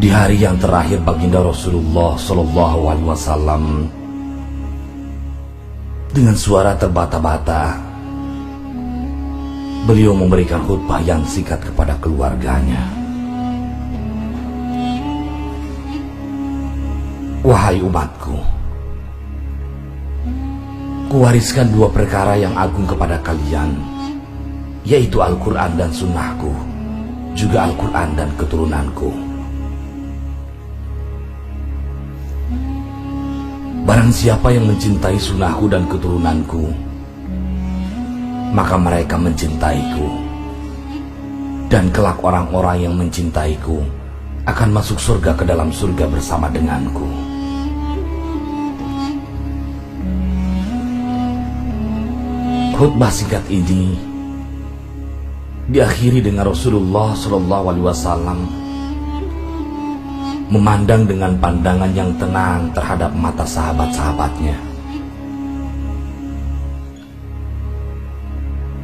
Di hari yang terakhir baginda Rasulullah Shallallahu Alaihi Wasallam, dengan suara terbata-bata, beliau memberikan khutbah yang singkat kepada keluarganya. Wahai umatku, kuwariskan dua perkara yang agung kepada kalian, yaitu Al-Quran dan Sunnahku, juga Al-Quran dan keturunanku. Barang siapa yang mencintai sunnahku dan keturunanku, maka mereka mencintaiku. Dan kelak orang-orang yang mencintaiku akan masuk surga ke dalam surga bersama denganku. Khutbah singkat ini diakhiri dengan Rasulullah SAW memandang dengan pandangan yang tenang terhadap mata sahabat-sahabatnya.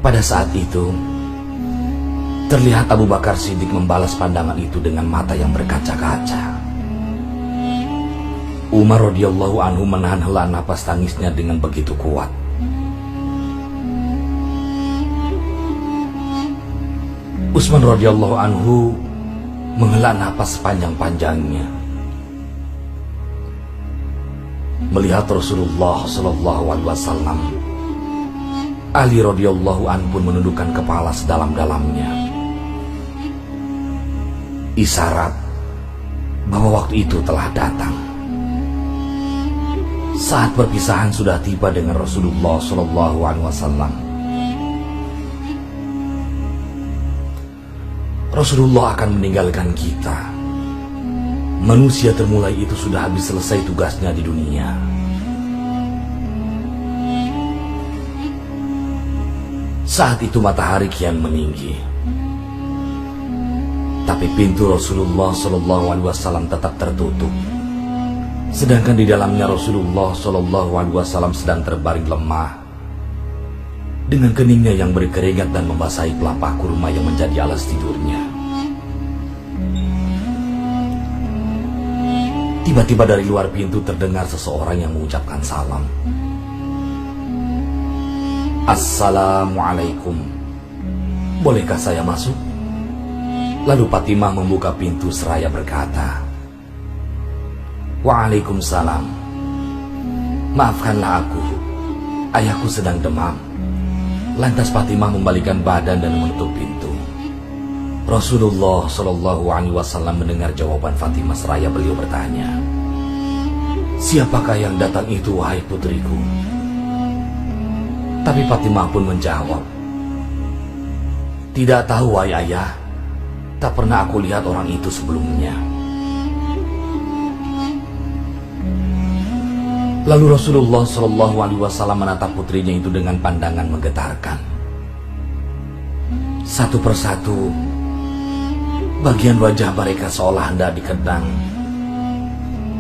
Pada saat itu, terlihat Abu Bakar Siddiq membalas pandangan itu dengan mata yang berkaca-kaca. Umar radhiyallahu anhu menahan hela napas tangisnya dengan begitu kuat. Utsman radhiyallahu anhu menghela napas sepanjang-panjangnya. Melihat Rasulullah Shallallahu Alaihi Wasallam, Ali radhiyallahu anhu pun menundukkan kepala sedalam-dalamnya. Isyarat bahwa waktu itu telah datang. Saat perpisahan sudah tiba dengan Rasulullah Shallallahu Alaihi Wasallam. Rasulullah akan meninggalkan kita. Manusia termulai itu sudah habis selesai tugasnya di dunia. Saat itu matahari kian meninggi, tapi pintu Rasulullah Shallallahu Alaihi Wasallam tetap tertutup. Sedangkan di dalamnya Rasulullah Shallallahu Alaihi Wasallam sedang terbaring lemah, dengan keningnya yang berkeringat dan membasahi pelepah kurma yang menjadi alas tidurnya. Tiba-tiba dari luar pintu terdengar seseorang yang mengucapkan salam. Assalamualaikum. Bolehkah saya masuk? Lalu Fatimah membuka pintu seraya berkata, Waalaikumsalam. Maafkanlah aku, ayahku sedang demam. Lantas Fatimah membalikan badan dan menutup pintu. Rasulullah Shallallahu Alaihi Wasallam mendengar jawaban Fatimah seraya beliau bertanya, siapakah yang datang itu, wahai putriku? Tapi Fatimah pun menjawab, tidak tahu, wahai ayah. Tak pernah aku lihat orang itu sebelumnya. Lalu Rasulullah Shallallahu Alaihi Wasallam menatap putrinya itu dengan pandangan menggetarkan. Satu persatu, bagian wajah mereka seolah hendak dikenang.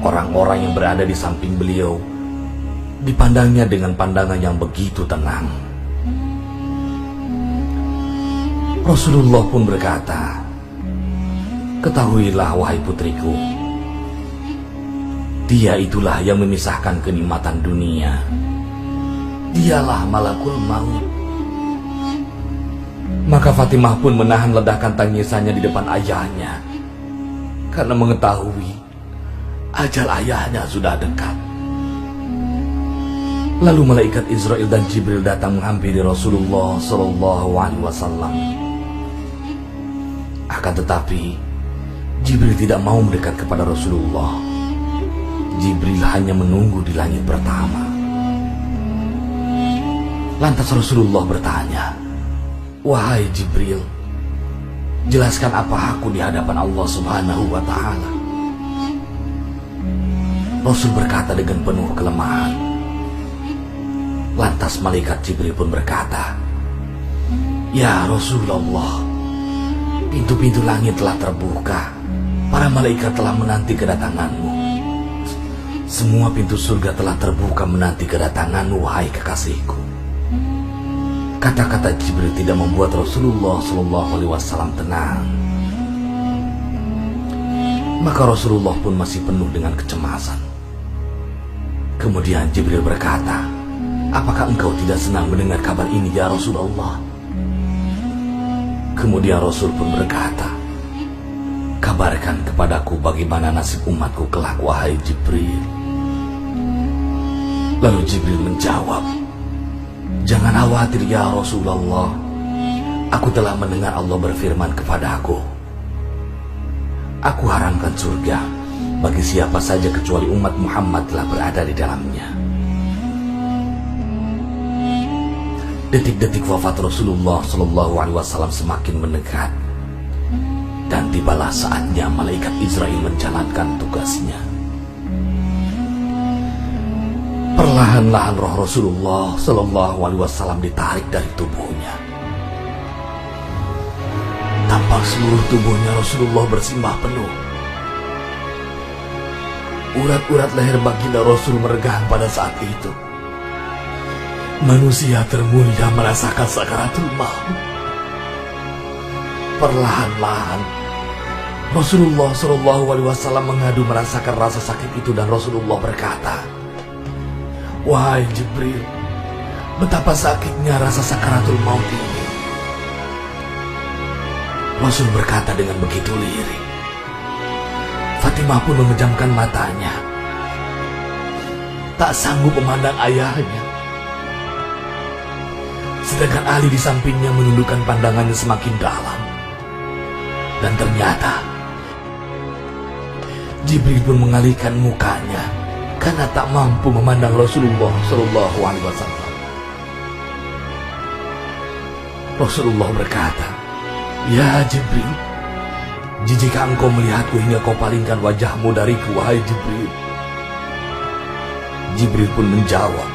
Orang-orang yang berada di samping beliau dipandangnya dengan pandangan yang begitu tenang. Rasulullah pun berkata, ketahuilah wahai putriku, dia itulah yang memisahkan kenikmatan dunia. Dialah malakul maut. Maka Fatimah pun menahan ledakan tangisannya di depan ayahnya, karena mengetahui ajal ayahnya sudah dekat. Lalu malaikat Israel dan Jibril datang menghampiri Rasulullah Shallallahu Alaihi Wasallam. Akan tetapi Jibril tidak mau mendekat kepada Rasulullah. Jibril hanya menunggu di langit pertama. Lantas Rasulullah bertanya, wahai Jibril, jelaskan apa hakku di hadapan Allah Subhanahu wa Ta'ala. Rasul berkata dengan penuh kelemahan. Lantas malaikat Jibril pun berkata, ya Rasulullah, pintu-pintu langit telah terbuka. Para malaikat telah menanti kedatanganmu. Semua pintu surga telah terbuka menanti kedatanganmu, wahai kekasihku. Kata-kata Jibril tidak membuat Rasulullah SAW tenang. Maka Rasulullah pun masih penuh dengan kecemasan. Kemudian Jibril berkata, "Apakah engkau tidak senang mendengar kabar ini ya Rasulullah?" Kemudian Rasul pun berkata, "Kabarkan kepadaku bagaimana nasib umatku kelak, wahai Jibril." Lalu Jibril menjawab, "Jangan khawatir ya Rasulullah. Aku telah mendengar Allah berfirman kepadaku, aku haramkan surga bagi siapa saja kecuali umat Muhammad telah berada di dalamnya." Detik-detik wafat Rasulullah Shallallahu Alaihi Wasallam semakin mendekat, dan tibalah saatnya malaikat Israel menjalankan tugasnya. Perlahan-lahan roh Rasulullah Shallallahu Alaihi Wasallam ditarik dari tubuhnya. Tampak seluruh tubuhnya Rasulullah bersimbah penuh. Urat-urat leher baginda Rasul meregang pada saat itu. Manusia termulia merasakan sakaratul maut. Perlahan-lahan Rasulullah Shallallahu Alaihi Wasallam mengadu merasakan rasa sakit itu, dan Rasulullah berkata, "Wahai Jibril, betapa sakitnya rasa sakaratul maut ini." Rasul berkata dengan begitu lirih. Fatimah pun memejamkan matanya, tak sanggup memandang ayahnya. Sedangkan Ali di sampingnya menundukkan pandangannya semakin dalam. Dan ternyata Jibril pun mengalihkan mukanya karena tak mampu memandang Rasulullah Shallallahu Alaihi Wasallam. Rasulullah berkata, "Ya Jibril, jika engkau melihatku hingga kau palingkan wajahmu dariku, wahai Jibril." Jibril pun menjawab,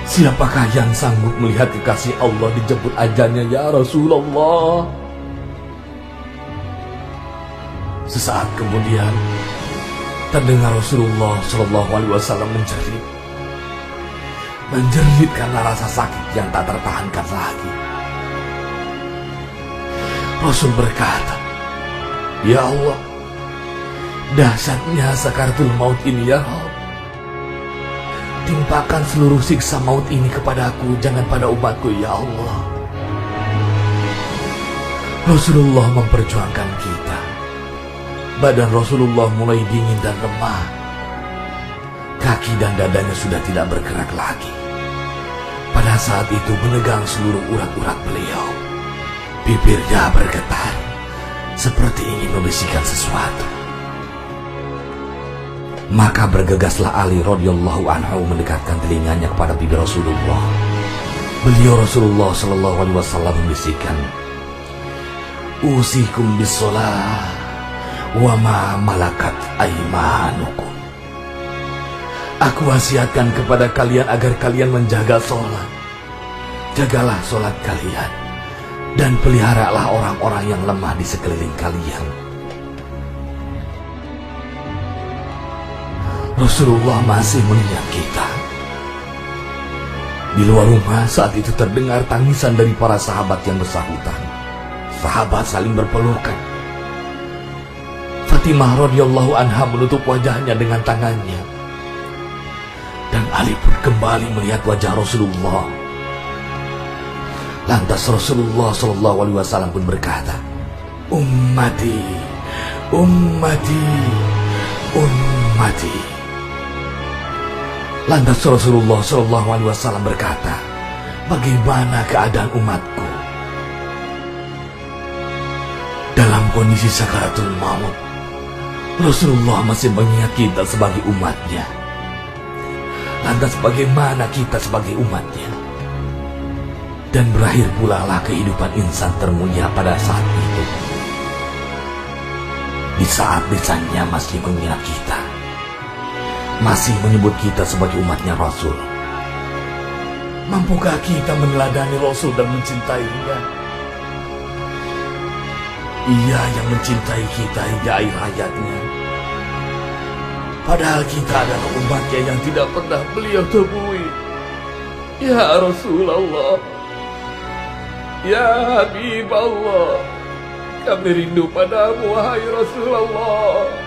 "Siapakah yang sanggup melihat kekasih Allah dijemput ajalnya ya Rasulullah?" Sesaat kemudian terdengar Rasulullah Shallallahu Alaihi Wasallam menjerit karena rasa sakit yang tak tertahankan lagi. Rasul berkata, "Ya Allah, dahsyatnya sakaratul maut ini ya Rabb. Timpakan seluruh siksa maut ini kepadaku, jangan pada umatku ya Allah." Rasulullah memperjuangkan kita. Badan Rasulullah mulai dingin dan lemah. Kaki dan dadanya sudah tidak bergerak lagi. Pada saat itu menegang seluruh urat-urat beliau. Bibirnya bergetar, seperti ingin membisikkan sesuatu. Maka bergegaslah Ali radhiyallahu anhu mendekatkan telinganya kepada bibir Rasulullah. Beliau Rasulullah Shallallahu Alaihi Wasallam membisikkan, "Usikum bis-shalah wa ma malakat aimanukum." Aku wasiatkan kepada kalian agar kalian menjaga sholat. Jagalah sholat kalian, dan peliharalah orang-orang yang lemah di sekeliling kalian. Rasulullah masih mengingat kita. Di luar rumah saat itu terdengar tangisan dari para sahabat yang bersahutan. Sahabat saling berpelukan. Fatimah radhiyallahu anha menutup wajahnya dengan tangannya. Dan Ali pun kembali melihat wajah Rasulullah. Lantas Rasulullah Shallallahu Alaihi Wasallam pun berkata, "Ummati, ummati, ummati." Lantas Rasulullah Shallallahu Alaihi Wasallam berkata, "Bagaimana keadaan umatku?" Dalam kondisi sakaratul maut, Rasulullah masih mengingat kita sebagai umatnya. Lantas bagaimana kita sebagai umatnya? Dan berakhir pula lah kehidupan insan termulia pada saat itu. Di saat lisannya masih mengingat kita, masih menyebut kita sebagai umatnya Rasul. Mampukah kita meneladani Rasul dan mencintainya? Ia yang mencintai kita hingga akhir hayatnya. Padahal kita adalah umatnya yang tidak pernah beliau temui. Ya Rasulullah, ya Habib Allah, Kami rindu padamu, wahai Rasulullah.